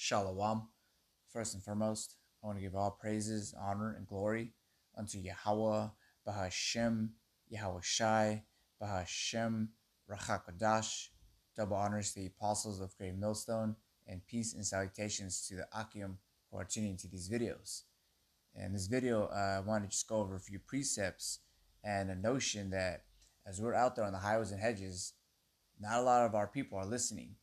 Shalom. First and foremost, I want to give all praises, honor, and glory unto Yahweh, Bahashem, Yahweh Shai, Bahashem, Rachakodash. Double honors to the apostles of Great Millstone, and peace and salutations to the Akim who are tuning to these videos. In this video, I want to just go over a few precepts and a notion that as we're out there on the highways and hedges, not a lot of our people are listening,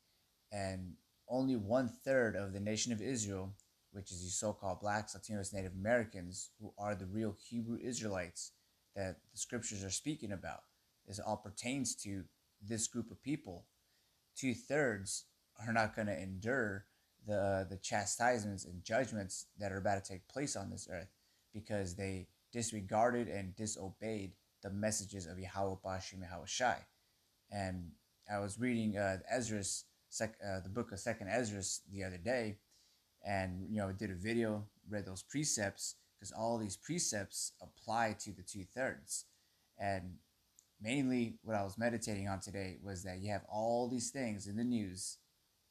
and only 1/3 of the nation of Israel, which is the so-called blacks, Latinos, Native Americans, who are the real Hebrew Israelites that the scriptures are speaking about. This all pertains to this group of people. 2/3 are not going to endure the chastisements and judgments that are about to take place on this earth because they disregarded and disobeyed the messages of Yahweh Bashim Yahweh Shai. And I was reading Ezra's the book of Second Ezra the other day, and did a video, read those precepts because all these precepts apply to the 2/3. And mainly, what I was meditating on today was that you have all these things in the news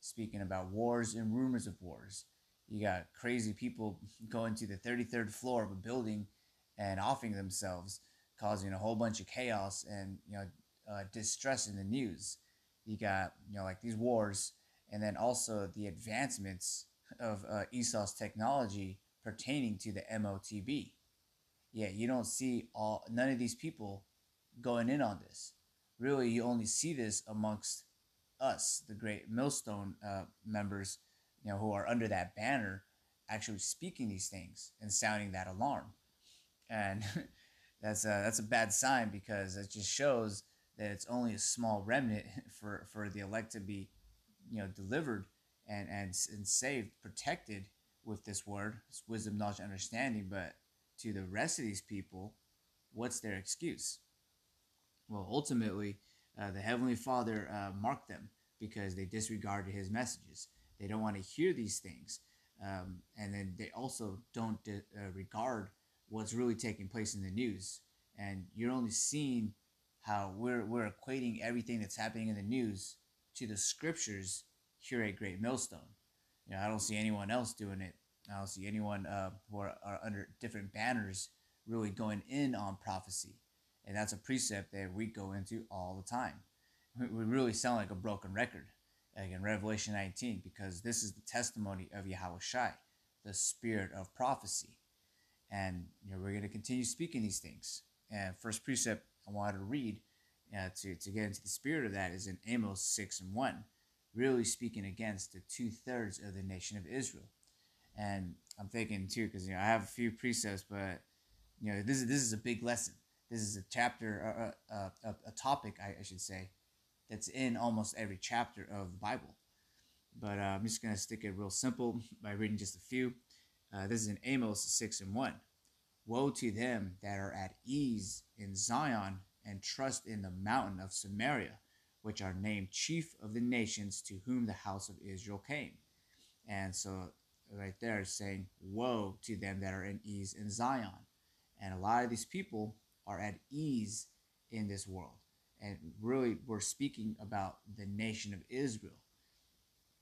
speaking about wars and rumors of wars. You got crazy people going to the 33rd floor of a building and offing themselves, causing a whole bunch of chaos and distress in the news. You got like these wars, and then also the advancements of Esau's technology pertaining to the MOTB. Yeah, you don't see none of these people going in on this. Really, you only see this amongst us, the Great Millstone members, who are under that banner, actually speaking these things and sounding that alarm. And that's a bad sign because it just shows that it's only a small remnant for the elect to be delivered and saved, protected with this word, this wisdom, knowledge, understanding. But to the rest of these people, what's their excuse? Well, ultimately, the Heavenly Father marked them because they disregarded His messages. They don't want to hear these things, and then they also don't regard what's really taking place in the news. And you're only seeing how we're equating everything that's happening in the news to the scriptures here at Great Millstone. I don't see anyone else doing it. I don't see anyone who are under different banners really going in on prophecy. And that's a precept that we go into all the time. We really sound like a broken record, like in Revelation 19, because this is the testimony of Yahweh Shai, the spirit of prophecy. And we're going to continue speaking these things. And first precept I wanted to read to get into the spirit of that is in Amos 6:1, really speaking against the 2/3 of the nation of Israel. And I'm thinking too, because I have a few precepts, but this is a big lesson. This is a chapter, a topic, I should say, that's in almost every chapter of the Bible. But I'm just going to stick it real simple by reading just a few. This is in Amos 6:1. Woe to them that are at ease in Zion and trust in the mountain of Samaria, which are named chief of the nations to whom the house of Israel came. And so right there is saying, woe to them that are in ease in Zion. And a lot of these people are at ease in this world. And really, we're speaking about the nation of Israel.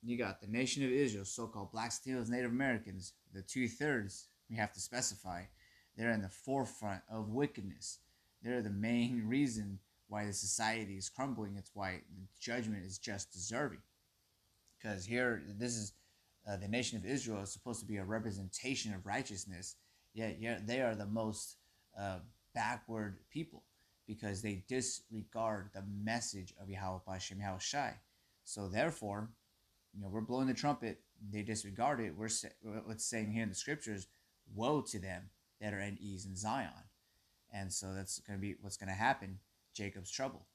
You got the nation of Israel, so-called blacks, Latinos, Native Americans, the 2/3, we have to specify. They're in the forefront of wickedness. They're the main reason why the society is crumbling. It's why the judgment is just deserving. Because here, this is the nation of Israel is supposed to be a representation of righteousness. Yet they are the most backward people because they disregard the message of Yahweh Bashem Yahweh Shai. So therefore, we're blowing the trumpet. They disregard it. What's saying here in the scriptures, woe to them that are at ease in Zion. And so that's going to be what's going to happen, Jacob's trouble.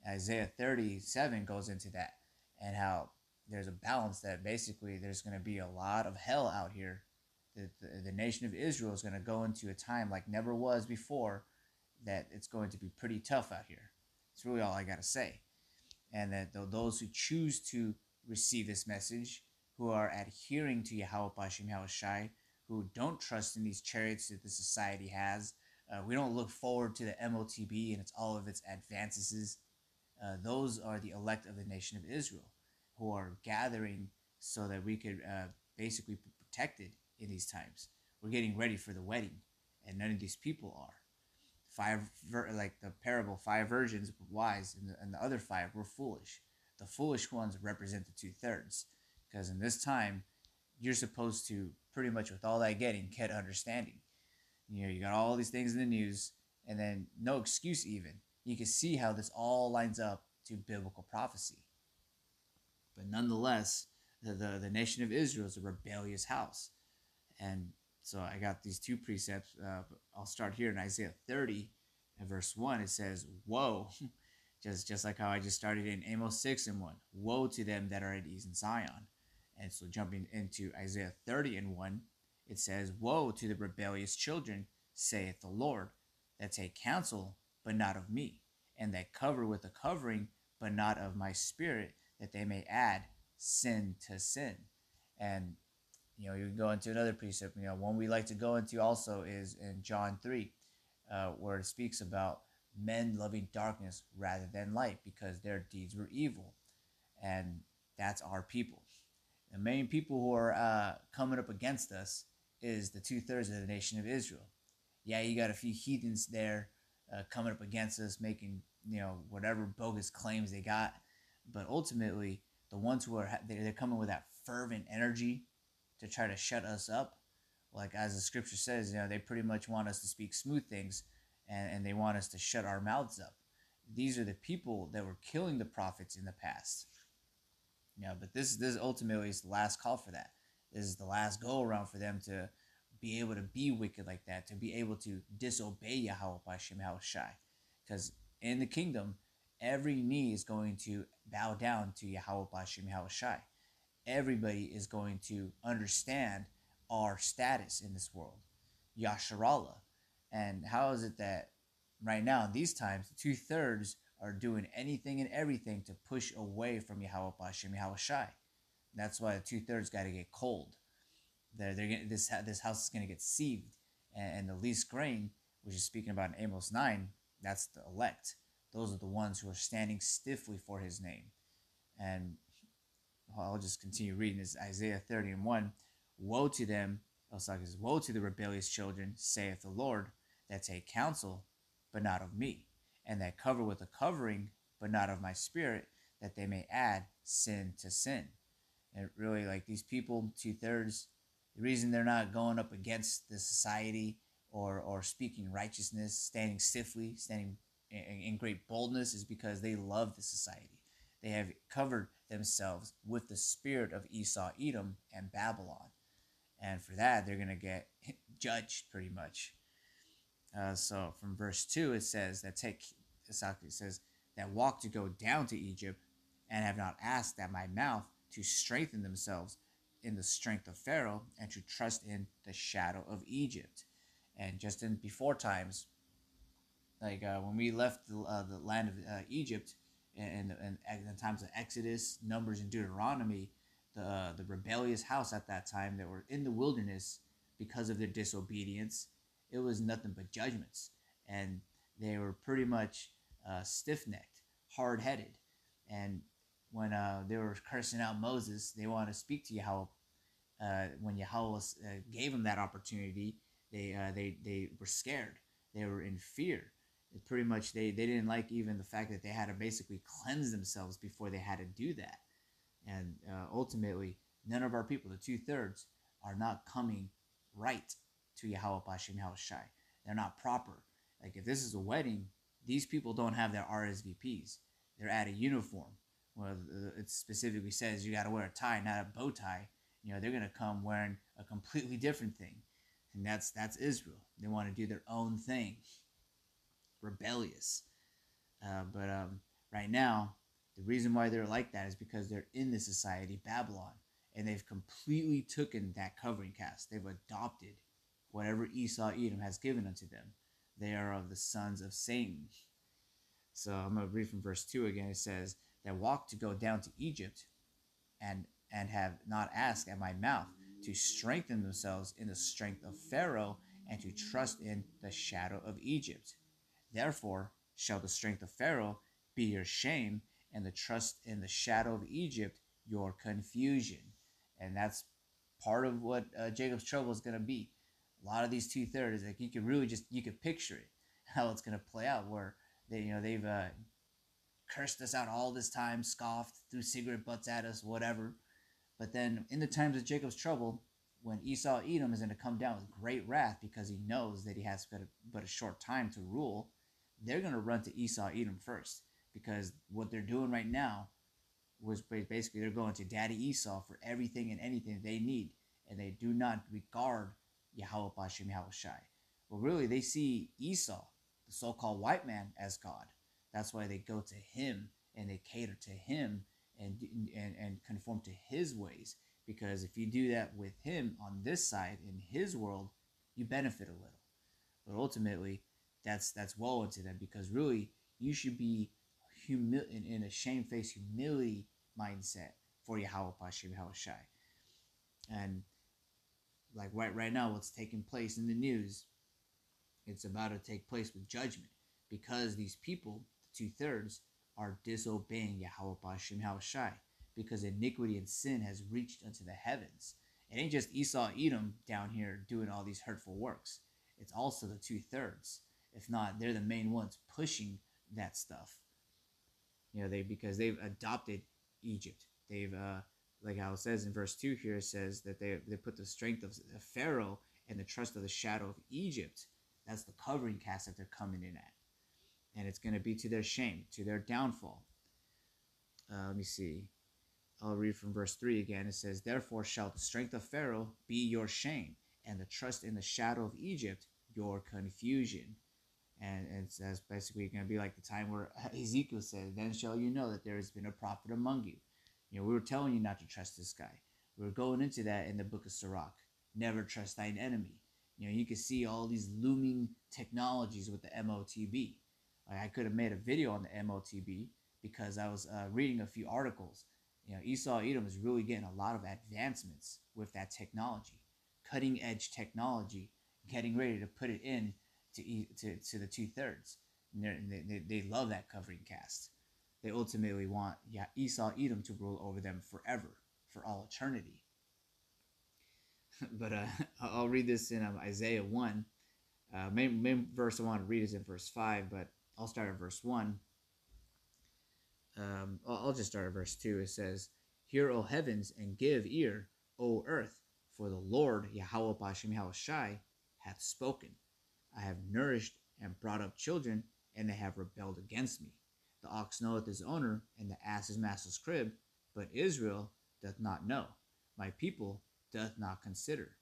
Isaiah 37 goes into that, and how there's a balance that basically there's going to be a lot of hell out here. The nation of Israel is going to go into a time like never was before, that it's going to be pretty tough out here. It's really all I got to say. And that those who choose to receive this message, who are adhering to Yahweh Bashim Yahweh Shai, who don't trust in these chariots that the society has, we don't look forward to the MOTB and all of its advances. Those are the elect of the nation of Israel, who are gathering so that we could basically protected in these times. We're getting ready for the wedding, and none of these people are. Like the parable, 5 virgins were wise, and the other 5 were foolish. The foolish ones represent the 2/3, because in this time, you're supposed to pretty much, with all that getting, get understanding. You got all these things in the news, and then no excuse even. You can see how this all lines up to biblical prophecy. But nonetheless, the nation of Israel is a rebellious house. And so I got these 2 precepts. I'll start here in Isaiah 30 and verse 1. It says, woe, just like how I just started in Amos 6 and 1. Woe to them that are at ease in Zion. And so jumping into Isaiah 30 and 1, it says, woe to the rebellious children, saith the Lord, that take counsel, but not of me, and that cover with a covering, but not of my spirit, that they may add sin to sin. And you can go into another precept. One we like to go into also is in John 3, where it speaks about men loving darkness rather than light because their deeds were evil. And that's our people. The main people who are coming up against us is the 2/3 of the nation of Israel. Yeah, you got a few heathens there coming up against us, making whatever bogus claims they got, but ultimately the ones who are they're coming with that fervent energy to try to shut us up, like as the scripture says, they pretty much want us to speak smooth things, and they want us to shut our mouths up. These are the people that were killing the prophets in the past. But this ultimately is the last call for that. This is the last go around for them to be able to be wicked like that, to be able to disobey Yahweh B'Shem Yahushai. Because in the kingdom, every knee is going to bow down to Yahweh B'Shem Yahushai. Everybody is going to understand our status in this world, Yasharallah. And how is it that right now, in these times, the 2/3 are doing anything and everything to push away from Yahweh B'Shem Yahushai? That's why the 2/3 got to get cold. This house is going to get sieved, and the least grain, which is speaking about in Amos 9, that's the elect. Those are the ones who are standing stiffly for his name. And I'll just continue reading this. Isaiah 30 and 1. Woe to them, woe to the rebellious children, saith the Lord, that take counsel, but not of me, and that cover with a covering, but not of my spirit, that they may add sin to sin. And really, like these people, 2/3, the reason they're not going up against the society or speaking righteousness, standing stiffly, standing in great boldness, is because they love the society. They have covered themselves with the spirit of Esau, Edom, and Babylon. And for that, they're going to get judged pretty much. So from verse 2, it says that walk to go down to Egypt, and have not asked at my mouth to strengthen themselves in the strength of Pharaoh, and to trust in the shadow of Egypt. And just in before times, like when we left the land of Egypt, in the times of Exodus, Numbers, and Deuteronomy, the rebellious house at that time that were in the wilderness because of their disobedience, it was nothing but judgments. And they were pretty much stiff-necked, hard-headed. And when they were cursing out Moses, they wanted to speak to Yahweh. When Yahweh gave them that opportunity, they were scared. They were in fear. Pretty much they didn't like even the fact that they had to basically cleanse themselves before they had to do that. And ultimately, none of our people, the 2/3, are not coming right to Yahweh B'Shem Yahushai. They're not proper. Like if this is a wedding, these people don't have their RSVPs. They're at a uniform. Well, it specifically says you got to wear a tie, not a bow tie. They're going to come wearing a completely different thing. And that's Israel. They want to do their own thing. Rebellious. But right now, the reason why they're like that is because they're in the society, Babylon. And they've completely taken that covering cast. They've adopted whatever Esau, Edom has given unto them. They are of the sons of Satan. So I'm going to read from verse 2 again. It says, that walk to go down to Egypt, and have not asked at my mouth to strengthen themselves in the strength of Pharaoh, and to trust in the shadow of Egypt. Therefore shall the strength of Pharaoh be your shame, and the trust in the shadow of Egypt your confusion. And that's part of what Jacob's trouble is going to be. A lot of these 2/3, like you could really you could picture it, how it's going to play out, where they've cursed us out all this time, scoffed, threw cigarette butts at us, whatever. But then in the times of Jacob's trouble, when Esau Edom is going to come down with great wrath because he knows that he has but a short time to rule, they're going to run to Esau Edom first, because what they're doing right now was basically they're going to Daddy Esau for everything and anything they need, and they do not regard Yahweh Bashem Yahushai. Well, really, they see Esau, the so-called white man, as God. That's why they go to him and they cater to him and conform to his ways. Because if you do that with him on this side in his world, you benefit a little. But ultimately, that's woe unto them, because really you should be in a shamefaced humility mindset for Yahweh Bashem Yahushai. And like right now, what's taking place in the news, it's about to take place with judgment, because these people, the 2/3, are disobeying Yahweh Bashem Yahushai, because iniquity and sin has reached unto the heavens. It ain't just Esau Edom down here doing all these hurtful works. It's also the 2/3. If not, they're the main ones pushing that stuff. Because they've adopted Egypt. They've like how it says in verse 2 here, it says that they put the strength of Pharaoh and the trust of the shadow of Egypt. That's the covering cast that they're coming in at. And it's going to be to their shame, to their downfall. Let me see. I'll read from verse 3 again. It says, therefore shall the strength of Pharaoh be your shame, and the trust in the shadow of Egypt your confusion. And it's basically going to be like the time where Ezekiel said, then shall you know that there has been a prophet among you. We were telling you not to trust this guy. We were going into that in the book of Sirach. Never trust thine enemy. You can see all these looming technologies with the MOTB. I could have made a video on the MOTB because I was reading a few articles. Esau Edom is really getting a lot of advancements with that technology, cutting edge technology, getting ready to put it in to the 2/3. They love that covering cast. They ultimately want Esau Edom to rule over them forever, for all eternity. But I'll read this in Isaiah 1. Main verse I want to read is in verse 5, but I'll start at verse 1. I'll just start at verse 2. It says, hear, O heavens, and give ear, O earth, for the Lord, Yahweh Bashem Yahushai, hath spoken. I have nourished and brought up children, and they have rebelled against me. The ox knoweth his owner, and the ass his master's crib, but Israel doth not know. My people doth not consider.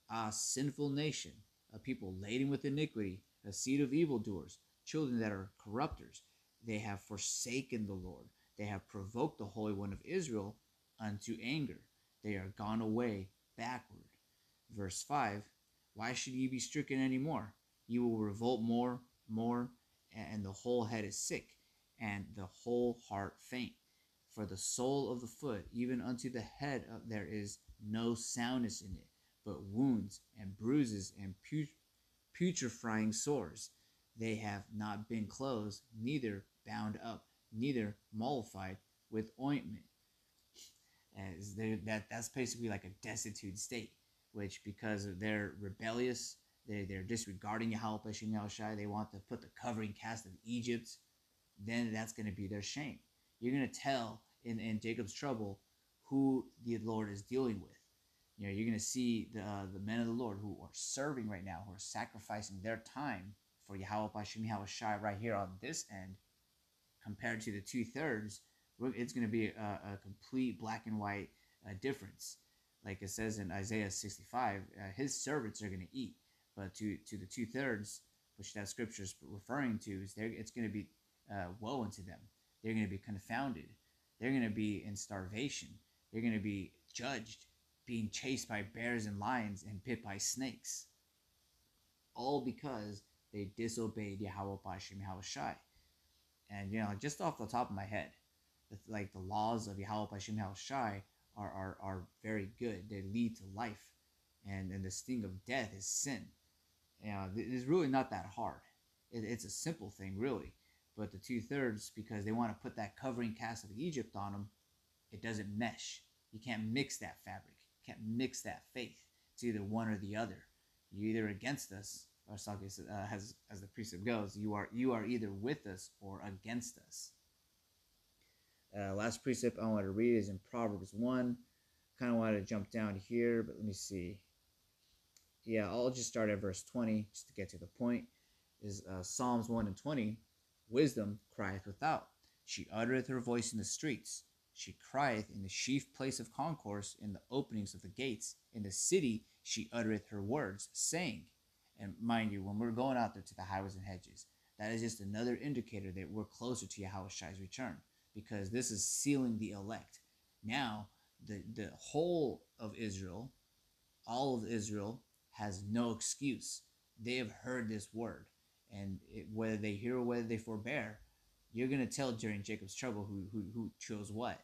Ah, sinful nation, a people laden with iniquity, a seed of evildoers, children that are corrupters. They have forsaken the Lord. They have provoked the Holy One of Israel unto anger. They are gone away backward. Verse 5, why should ye be stricken any more? You will revolt more, and the whole head is sick, and the whole heart faint. For the sole of the foot, even unto the head, there is no soundness in it, but wounds and bruises and putrefying sores. They have not been closed, neither bound up, neither mollified with ointment. That's basically like a destitute state, which because they're rebellious, they're disregarding Yahweh Bashem Yahushai, they want to put the covering cast of Egypt, then that's going to be their shame. You're going to tell in Jacob's trouble who the Lord is dealing with. You're going to see the men of the Lord who are serving right now, who are sacrificing their time for Yahweh Bashem Yahushai right here on this end, compared to the 2/3. It's going to be a complete black and white difference. Like it says in Isaiah 65, his servants are going to eat. But to the 2/3, which that scripture is referring to, it's going to be woe unto them. They're going to be confounded. They're going to be in starvation. They're going to be judged, being chased by bears and lions and bit by snakes. All because they disobeyed Yahweh Bashem Yahushai. And just off the top of my head, the laws of Yahweh Bashem Yahushai are very good. They lead to life, and the sting of death is sin. It's really not that hard. It's a simple thing, really. But the 2/3, because they want to put that covering cast of Egypt on them, it doesn't mesh. You can't mix that fabric. Can't mix that faith. It's either one or the other. You're either against us, or as the precept goes, you are either with us or against us. Last precept I want to read is in Proverbs 1. Kind of wanted to jump down here, but let me see. Yeah, I'll just start at verse 20 just to get to the point. Is Psalms 1 and 20. Wisdom crieth without. She uttereth her voice in the streets. She crieth in the chief place of concourse, in the openings of the gates. In the city she uttereth her words, saying. And mind you, when we're going out there to the highways and hedges, that is just another indicator that we're closer to Yahushai's return, because this is sealing the elect. Now, the whole of Israel, all of Israel, has no excuse. They have heard this word, and whether they hear or whether they forbear, you're going to tell during Jacob's trouble who chose what.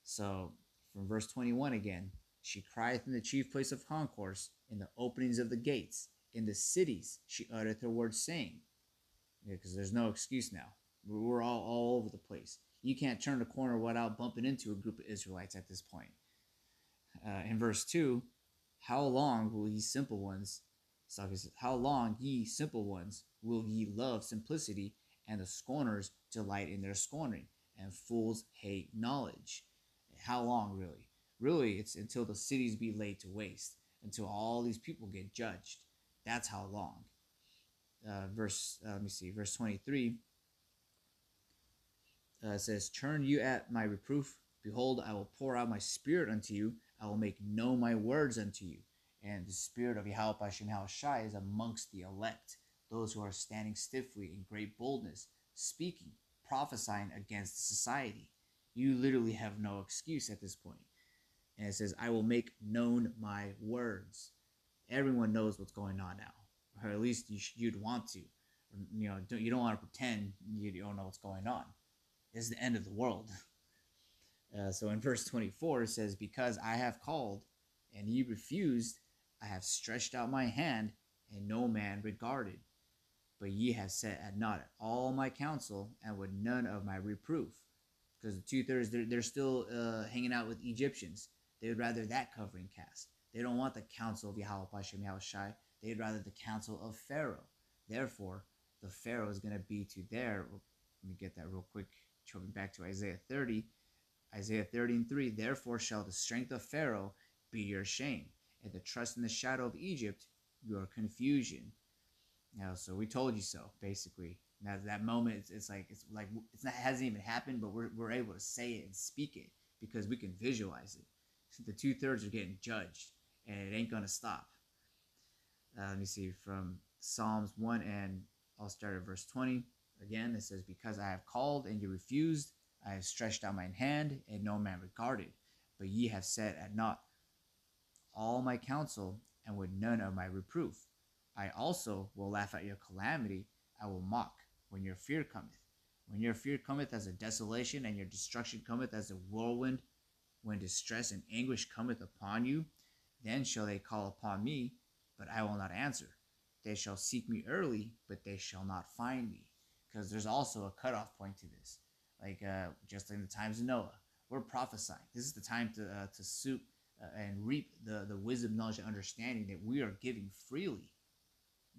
So from verse 21 again, she crieth in the chief place of concourse, in the openings of the gates. In the cities she uttereth her words, saying. Because there's no excuse now. We're all over the place. You can't turn the corner without bumping into a group of Israelites at this point. In verse 2, how long will ye simple ones, how long ye simple ones will ye love simplicity, and the scorners delight in their scorning, and fools hate knowledge? How long, really? Really, it's until the cities be laid to waste, until all these people get judged. That's how long. Verse 23. Says, turn you at my reproof. Behold, I will pour out my spirit unto you. I will make known my words unto you. And the spirit of Yahweh Hashem Yahushai is amongst the elect, those who are standing stiffly in great boldness, speaking, prophesying against society. You literally have no excuse at this point. And it says, I will make known my words. Everyone knows what's going on now, or at least you'd want to. You don't want to pretend you don't know what's going on. It's the end of the world. So in verse 24 it says, because I have called and ye refused, I have stretched out my hand and no man regarded. But ye have set at naught all my counsel, and would none of my reproof. Because the 2/3, they're still hanging out with Egyptians. They would rather that covering cast. They don't want the counsel of Yahweh Hashem Yahushai. They'd rather the counsel of Pharaoh. Therefore, the Pharaoh is going to be to their, let me get that real quick, jumping back to Isaiah 30. Isaiah 30:3, therefore shall the strength of Pharaoh be your shame, and the trust in the shadow of Egypt your confusion. So we told you so, basically. Now that moment, it's not, it hasn't even happened, but we're able to say it and speak it because we can visualize it. So the 2/3 are getting judged, and it ain't gonna stop. Let me see, from Psalms 1, and I'll start at verse 20. Again, it says, because I have called and you refused, I have stretched out mine hand and no man regarded. But ye have set at naught all my counsel, and would none of my reproof. I also will laugh at your calamity. I will mock when your fear cometh. When your fear cometh as a desolation, and your destruction cometh as a whirlwind, when distress and anguish cometh upon you, then shall they call upon me, but I will not answer. They shall seek me early, but they shall not find me. Because there's also a cutoff point to this. Just in the times of Noah, we're prophesying. This is the time to soup and reap the wisdom, knowledge, and understanding that we are giving freely.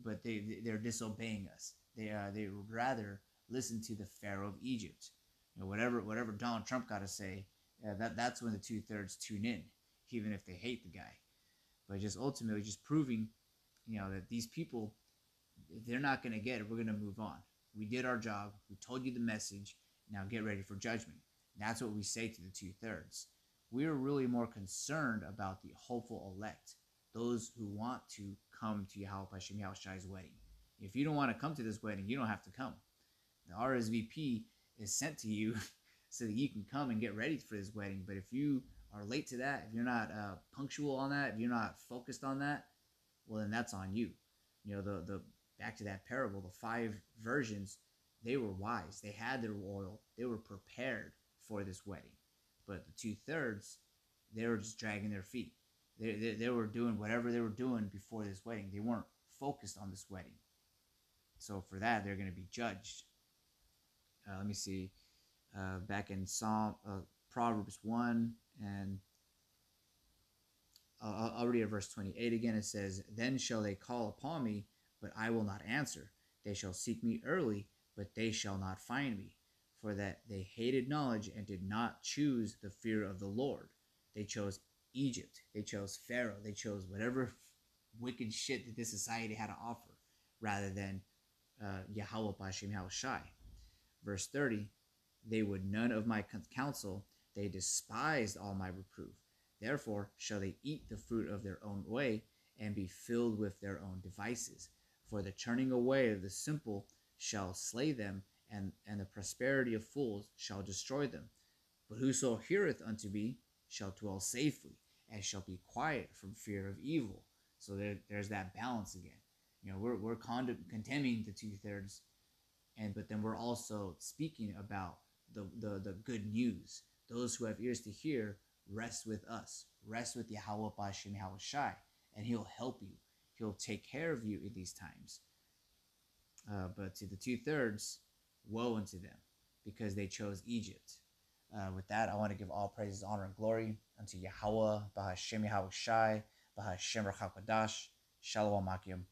But they're disobeying us. They would rather listen to the Pharaoh of Egypt. Whatever Donald Trump got to say, that's when the 2/3 tune in, even if they hate the guy. But just ultimately just proving, that these people, they're not going to get it. We're going to move on. We did our job. We told you the message. Now get ready for judgment. That's what we say to the 2/3. We are really more concerned about the hopeful elect, those who want to come to Yahweh Hashem Yahushai's wedding. If you don't want to come to this wedding, you don't have to come. The RSVP is sent to you so that you can come and get ready for this wedding. But if you are late to that, if you're not punctual on that, if you're not focused on that, well, then that's on you. The back to that parable, the 5 virgins, they were wise. They had their oil. They were prepared for this wedding. But the 2/3, they were just dragging their feet. They were doing whatever they were doing before this wedding. They weren't focused on this wedding. So for that, they're going to be judged. Let me see. Back in Proverbs 1, and 40 or verse 28 again, it says, "Then shall they call upon me, but I will not answer. They shall seek me early, but they shall not find me. For that they hated knowledge and did not choose the fear of the Lord." They chose Egypt. They chose Pharaoh. They chose whatever wicked shit that this society had to offer rather than Yahweh B'Hashem Yahushai. Verse 30, "They would none of my counsel. They despised all my reproof. Therefore shall they eat the fruit of their own way and be filled with their own devices. For the turning away of the simple shall slay them, and the prosperity of fools shall destroy them. But whoso heareth unto me shall dwell safely, and shall be quiet from fear of evil." So there's that balance again. We're condemning the 2/3, but then we're also speaking about the good news. Those who have ears to hear, rest with us, rest with Yahweh B'Hashem Yahushai, and He'll help you. He'll take care of you in these times. But to the 2/3, woe unto them, because they chose Egypt. With that, I want to give all praises, honor, and glory unto Yahweh B'Hashem Yahushai, B'Hashem Rachakodash. Shalom Akim.